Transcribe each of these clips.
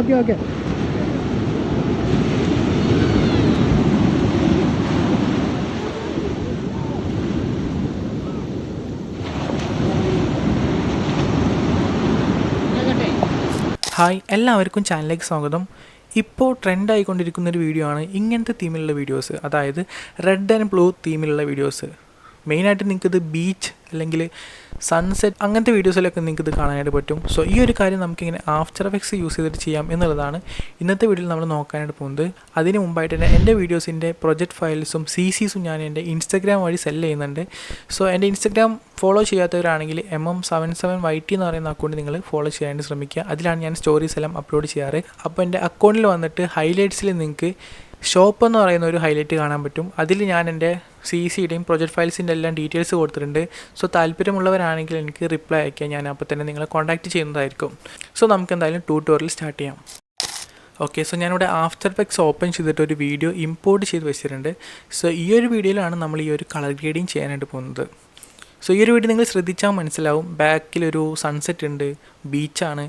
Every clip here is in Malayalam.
Okay okay. ഹായ്, എല്ലാവർക്കും ചാനലിലേക്ക് സ്വാഗതം. ഇപ്പോൾ ട്രെൻഡ് ആയിക്കൊണ്ടിരിക്കുന്നൊരു വീഡിയോ ആണ് ഇങ്ങനത്തെ തീമിലുള്ള വീഡിയോസ്, അതായത് റെഡ് ആൻഡ് ബ്ലൂ തീമിലുള്ള വീഡിയോസ്. മെയിനായിട്ട് നിങ്ങൾക്കിത് ബീച്ച് അല്ലെങ്കിൽ സൺസെറ്റ് അങ്ങനത്തെ വീഡിയോസിലൊക്കെ നിങ്ങൾക്കിത് കാണാനായിട്ട് പറ്റും. സോ ഈ ഒരു കാര്യം നമുക്കിങ്ങനെ ആഫ്റ്റർ എഫക്ട്സ് യൂസ് ചെയ്തിട്ട് ചെയ്യാം എന്നുള്ളതാണ് ഇന്നത്തെ വീഡിയോയിൽ നമ്മൾ നോക്കാനായിട്ട് പോകുന്നത്. അതിന് മുമ്പായിട്ട് തന്നെ എൻ്റെ വീഡിയോസിൻ്റെ പ്രൊജക്റ്റ് ഫയൽസും CCസും ഞാൻ എൻ്റെ ഇൻസ്റ്റാഗ്രാം വഴി സെല് ചെയ്യുന്നുണ്ട്. സോ എൻ്റെ ഇൻസ്റ്റാഗ്രാം ഫോളോ ചെയ്യാത്തവരാണെങ്കിൽ MM77YT എന്ന് പറയുന്ന അക്കൗണ്ട് നിങ്ങൾ ഫോളോ ചെയ്യാനായിട്ട് ശ്രമിക്കുക. അതിലാണ് ഞാൻ സ്റ്റോറീസ് എല്ലാം അപ്ലോഡ് ചെയ്യാറ്. അപ്പോൾ എൻ്റെ അക്കൗണ്ടിൽ വന്നിട്ട് ഹൈലൈറ്റ്സിൽ നിങ്ങൾക്ക് ഷോപ്പ് എന്ന് പറയുന്ന ഒരു ഹൈലൈറ്റ് കാണാൻ പറ്റും. അതിൽ ഞാൻ എൻ്റെ CCയുടെയും പ്രൊജക്റ്റ് ഫയൽസിൻ്റെ എല്ലാം ഡീറ്റെയിൽസ് കൊടുത്തിട്ടുണ്ട്. സോ താല്പര്യമുള്ളവരാണെങ്കിൽ എനിക്ക് റിപ്ലൈ അയയ്ക്കാൻ ഞാൻ അപ്പോൾ തന്നെ നിങ്ങളെ കോൺടാക്റ്റ് ചെയ്യുന്നതായിരിക്കും. സോ നമുക്ക് എന്തായാലും ട്യൂട്ടോറിയൽ സ്റ്റാർട്ട് ചെയ്യാം. ഓക്കെ, സോ ഞാനിവിടെ ആഫ്റ്റർ എഫക്ട്സ് ഓപ്പൺ ചെയ്തിട്ട് ഒരു വീഡിയോ ഇമ്പോർട്ട് ചെയ്ത് വെച്ചിട്ടുണ്ട്. സോ ഈ ഒരു വീഡിയോയിലാണ് നമ്മൾ ഈ ഒരു കളർ ഗ്രേഡിങ് ചെയ്യാനായിട്ട് പോകുന്നത്. സോ ഈ ഒരു വീഡിയോ നിങ്ങൾ ശ്രദ്ധിച്ചാൽ മനസ്സിലാവും. ബാക്കിലൊരു സൺസെറ്റ് ഉണ്ട്, ബീച്ചാണ്,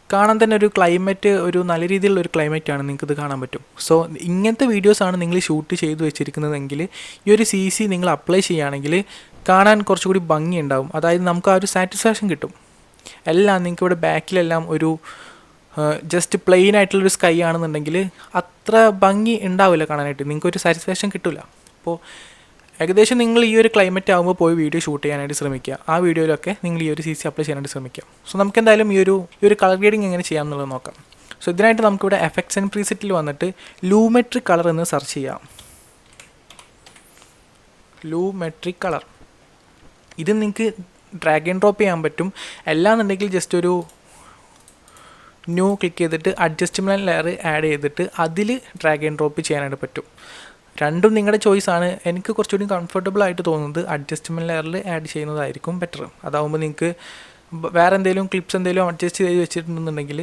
കാണാൻ തന്നെ ഒരു ക്ലൈമറ്റ്, ഒരു നല്ല രീതിയിലുള്ളൊരു ക്ലൈമറ്റാണ്, നിങ്ങൾക്കിത് കാണാൻ പറ്റും. സോ ഇങ്ങനത്തെ വീഡിയോസാണ് നിങ്ങൾ ഷൂട്ട് ചെയ്ത് വെച്ചിരിക്കുന്നതെങ്കിൽ ഈ ഒരു CC നിങ്ങൾ അപ്ലൈ ചെയ്യുകയാണെങ്കിൽ കാണാൻ കുറച്ചുകൂടി ഭംഗി ഉണ്ടാവും. അതായത് നമുക്ക് ആ ഒരു സാറ്റിസ്ഫാക്ഷൻ കിട്ടും. എല്ലാം നിങ്ങൾക്ക് ഇവിടെ ബാക്കിലെല്ലാം ഒരു ജസ്റ്റ് പ്ലെയിൻ ആയിട്ടുള്ളൊരു സ്കൈ ആണെന്നുണ്ടെങ്കിൽ അത്ര ഭംഗി ഉണ്ടാവില്ല കാണാനായിട്ട്, നിങ്ങൾക്കൊരു സാറ്റിസ്ഫാക്ഷൻ കിട്ടില്ല. അപ്പോൾ ഏകദേശം നിങ്ങൾ ഈ ഒരു ക്ലൈമറ്റ് ആകുമ്പോൾ പോയി വീഡിയോ ഷൂട്ട് ചെയ്യാനായിട്ട് ശ്രമിക്കുക. ആ വീഡിയോയിലൊക്കെ നിങ്ങൾ ഈ ഒരു CC അപ്ലൈ ചെയ്യാനായിട്ട് ശ്രമിക്കുക. സോ നമുക്ക് എന്തായാലും ഈ ഒരു കളർ ഗ്രേഡിങ് എങ്ങനെ ചെയ്യാം എന്നുള്ളത് നോക്കാം. സോ ഇതിനായിട്ട് നമുക്കിവിടെ എഫക്ട്സ് ആൻഡ് പ്രീസെറ്റിൽ വന്നിട്ട് ലൂമെട്രിക് കളർ എന്ന് സെർച്ച് ചെയ്യാം. ലൂമെട്രിക് കളർ ഇത് നിങ്ങൾക്ക് ഡ്രാഗ് ആൻഡ് ഡ്രോപ്പ് ചെയ്യാൻ പറ്റും. അല്ലാന്നുണ്ടെങ്കിൽ ജസ്റ്റ് ഒരു ന്യൂ ക്ലിക്ക് ചെയ്തിട്ട് അഡ്ജസ്റ്റ്മെൻറ്റ് ലെയർ ആഡ് ചെയ്തിട്ട് അതിൽ ഡ്രാഗ് ആൻഡ് ഡ്രോപ്പ് ചെയ്യാനായിട്ട് പറ്റും. രണ്ടും നിങ്ങളുടെ ചോയ്സാണ്. എനിക്ക് കുറച്ചുകൂടി കംഫർട്ടബിൾ ആയിട്ട് തോന്നുന്നത് അഡ്ജസ്റ്റ്മെൻറ്റ് ലെയറിൽ ആഡ് ചെയ്യുന്നതായിരിക്കും ബെറ്റർ. അതാവുമ്പോൾ നിങ്ങൾക്ക് വേറെ എന്തെങ്കിലും ക്ലിപ്സ് എന്തെങ്കിലും അഡ്ജസ്റ്റ് ചെയ്ത് വെച്ചിട്ടുണ്ടെന്നുണ്ടെങ്കിൽ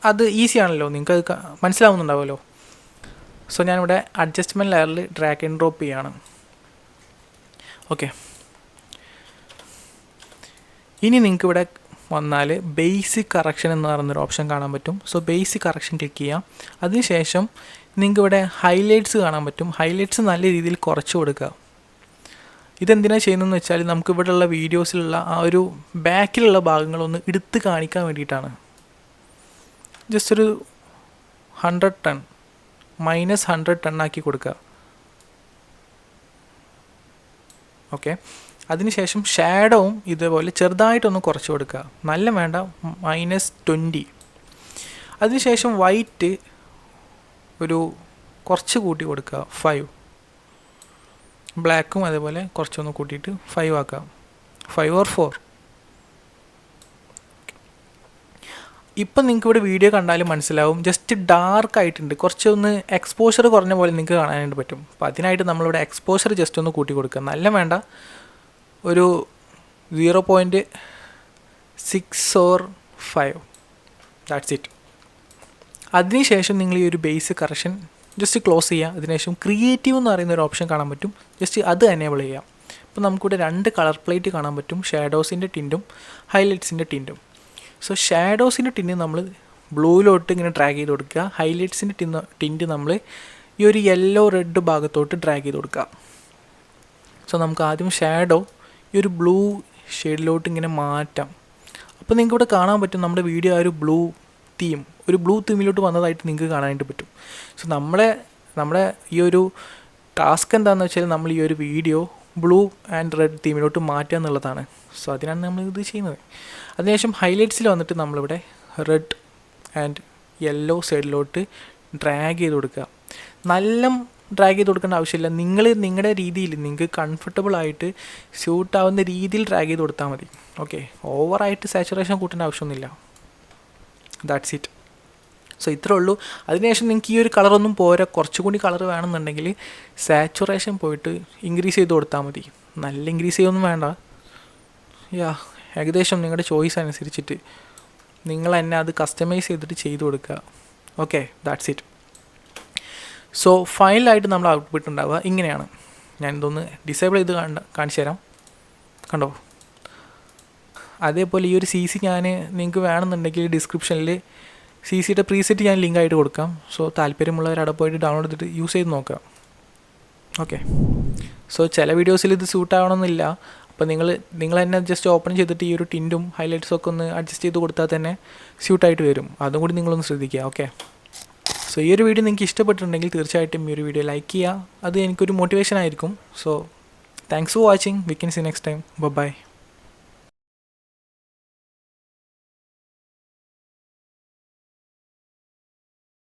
അത് ഈസി ആണല്ലോ, നിങ്ങൾക്ക് അത് മനസ്സിലാവുന്നുണ്ടാവുമല്ലോ. സോ ഞാനിവിടെ അഡ്ജസ്റ്റ്മെൻറ്റ് ലെയറിൽ ഡ്രാഗ് ആൻഡ് ഡ്രോപ്പ് ചെയ്യാണ്. ഓക്കെ, ഇനി നിങ്ങൾക്ക് ഇവിടെ വന്നാൽ ബേസിക് കറക്ഷൻ എന്ന് പറയുന്നൊരു ഓപ്ഷൻ കാണാൻ പറ്റും. സോ ബേസിക് കറക്ഷൻ ക്ലിക്ക് ചെയ്യാം. അതിനുശേഷം നിങ്ങൾക്ക് ഇവിടെ ഹൈലൈറ്റ്സ് കാണാൻ പറ്റും. ഹൈലൈറ്റ്സ് നല്ല രീതിയിൽ കുറച്ച് കൊടുക്കുക. ഇതെന്തിനാണ് ചെയ്യുന്നതെന്ന് വെച്ചാൽ നമുക്ക് ഇവിടെയുള്ള വീഡിയോസിലുള്ള ആ ഒരു ബാക്കിലുള്ള ഭാഗങ്ങളൊന്ന് എടുത്ത് കാണിക്കാൻ വേണ്ടിയിട്ടാണ്. ജസ്റ്റ് ഒരു 100 ടൺ -100 ടൺ ആക്കി കൊടുക്കുക. ഓക്കെ, അതിനുശേഷം ഷാഡോവും ഇതേപോലെ ചെറുതായിട്ടൊന്ന് കുറച്ച് കൊടുക്കുക. നല്ല വേണ്ട, -20. അതിനുശേഷം വൈറ്റ് ഒരു കുറച്ച് കൂട്ടി കൊടുക്കുക, 5. ബ്ലാക്കും അതേപോലെ കുറച്ചൊന്ന് കൂട്ടിയിട്ട് 5 ആക്കാം, 5 or 4. ഇപ്പം നിങ്ങൾക്ക് ഇവിടെ വീഡിയോ കണ്ടാലും മനസ്സിലാവും, ജസ്റ്റ് ഡാർക്ക് ആയിട്ടുണ്ട്, കുറച്ചൊന്ന് എക്സ്പോഷർ കുറഞ്ഞ പോലെ നിങ്ങൾക്ക് കാണാനായിട്ട് പറ്റും. അപ്പോൾ അതിനായിട്ട് നമ്മളിവിടെ എക്സ്പോഷർ ജസ്റ്റ് ഒന്ന് കൂട്ടി കൊടുക്കുക. നല്ല വേണ്ട, ഒരു 0.6 or 5. That's it. അതിനുശേഷം നിങ്ങൾ ഈ ഒരു ബേസിക് കറക്ഷൻ ജസ്റ്റ് ക്ലോസ് ചെയ്യുക. അതിനുശേഷം ക്രിയേറ്റീവ് എന്ന് പറയുന്ന ഒരു ഓപ്ഷൻ കാണാൻ പറ്റും, ജസ്റ്റ് അത് എനേബിൾ ചെയ്യാം. അപ്പോൾ നമുക്കിവിടെ 2 കളർ പ്ലേറ്റ് കാണാൻ പറ്റും, ഷാഡോസിൻ്റെ ടിൻറ്റും ഹൈലൈറ്റ്സിൻ്റെ ടിൻറ്റും. സോ ഷാഡോസിൻ്റെ ടിൻറ്റ് നമ്മൾ ബ്ലൂയിലോട്ട് ഇങ്ങനെ ഡ്രാഗ് ചെയ്ത് കൊടുക്കുക. ഹൈലൈറ്റ്സിൻ്റെ ടിൻറ്റ് നമ്മൾ ഈ ഒരു യെല്ലോ റെഡ് ഭാഗത്തോട്ട് ഡ്രാഗ് ചെയ്ത് കൊടുക്കുക. സോ നമുക്ക് ആദ്യം ഷാഡോ ഈ ഒരു ബ്ലൂ ഷെയ്ഡിലോട്ട് ഇങ്ങനെ മാറ്റാം. അപ്പോൾ നിങ്ങൾക്ക് ഇവിടെ കാണാൻ പറ്റും നമ്മുടെ വീഡിയോ ആ ഒരു ബ്ലൂ തീമിലോട്ട് വന്നതായിട്ട് നിങ്ങൾക്ക് കാണാനായിട്ട് പറ്റും. സോ നമ്മുടെ ഈ ഒരു ടാസ്ക് എന്താണെന്ന് വെച്ചാൽ നമ്മൾ ഈ ഒരു വീഡിയോ ബ്ലൂ ആൻഡ് റെഡ് തീമിലോട്ട് മാറ്റുക എന്നുള്ളതാണ്. സോ അതിനാണ് നമ്മളിത് ചെയ്യുന്നത്. അതിനുശേഷം ഹൈലൈറ്റ്സിൽ വന്നിട്ട് നമ്മളിവിടെ റെഡ് ആൻഡ് യെല്ലോ സൈഡിലോട്ട് ഡ്രാഗ് ചെയ്ത് കൊടുക്കുക. നല്ല ഡ്രാഗ് ചെയ്ത് കൊടുക്കേണ്ട ആവശ്യമില്ല, നിങ്ങൾ നിങ്ങളുടെ രീതിയിൽ നിങ്ങൾക്ക് കംഫർട്ടബിൾ ആയിട്ട് സ്യൂട്ടാവുന്ന രീതിയിൽ ഡ്രാഗ് ചെയ്ത് കൊടുത്താൽ മതി. ഓക്കെ, ഓവറായിട്ട് സാച്ചുറേഷൻ കൂട്ടേണ്ട ആവശ്യമൊന്നുമില്ല. That's it. സോ ഇത്രേ ഉള്ളൂ. അതിനുശേഷം നിങ്ങൾക്ക് ഈ ഒരു കളറൊന്നും പോരാ, കുറച്ചുകൂടി കളർ വേണമെന്നുണ്ടെങ്കിൽ സാച്ചുറേഷൻ പോയിട്ട് ഇൻക്രീസ് ചെയ്ത് കൊടുത്താൽ മതി. നല്ല ഇൻക്രീസ് ചെയ്യൊന്നും വേണ്ട. ഏകദേശം നിങ്ങളുടെ ചോയ്സ് അനുസരിച്ചിട്ട് നിങ്ങൾ തന്നെ അത് കസ്റ്റമൈസ് ചെയ്തിട്ട് ചെയ്ത് കൊടുക്കുക. Okay, that's it. സോ ഫൈനലായിട്ട് നമ്മൾ ഔട്ട്പുട്ട് ഉണ്ടാവുക ഇങ്ങനെയാണ്. ഞാൻ ഇതൊന്ന് ഡിസേബിൾ ചെയ്ത് കാണിച്ചു തരാം. കണ്ടോ? അതേപോലെ ഈ ഒരു CC ഞാൻ നിങ്ങൾക്ക് വേണമെന്നുണ്ടെങ്കിൽ ഡിസ്ക്രിപ്ഷനിൽ സി സിയുടെ പ്രീസെറ്റ് ഞാൻ ലിങ്ക് ആയിട്ട് കൊടുക്കാം. സോ താല്പര്യമുള്ളവർ അവിടെ പോയിട്ട് ഡൗൺലോഡ് ചെയ്തിട്ട് യൂസ് ചെയ്ത് നോക്കാം. ഓക്കെ. സോ ചില വീഡിയോസിൽ ഇത് സ്യൂട്ട് ആവണമെന്നില്ല. അപ്പോൾ നിങ്ങൾ തന്നെ ജസ്റ്റ് ഓപ്പൺ ചെയ്തിട്ട് ഈ ഒരു ടിൻറ്റും ഹൈലൈറ്റ്സും ഒക്കെ ഒന്ന് അഡ്ജസ്റ്റ് ചെയ്ത് കൊടുത്താൽ തന്നെ സ്യൂട്ടായിട്ട് വരും. അതും കൂടി നിങ്ങളൊന്ന് ശ്രദ്ധിക്കുക. ഓക്കെ. സോ ഈ ഒരു വീഡിയോ നിങ്ങൾക്ക് ഇഷ്ടപ്പെട്ടിട്ടുണ്ടെങ്കിൽ തീർച്ചയായിട്ടും ഈ ഒരു വീഡിയോ ലൈക്ക് ചെയ്യുക. അത് എനിക്കൊരു മോട്ടിവേഷൻ ആയിരിക്കും. So thanks for watching. We can see next time. By.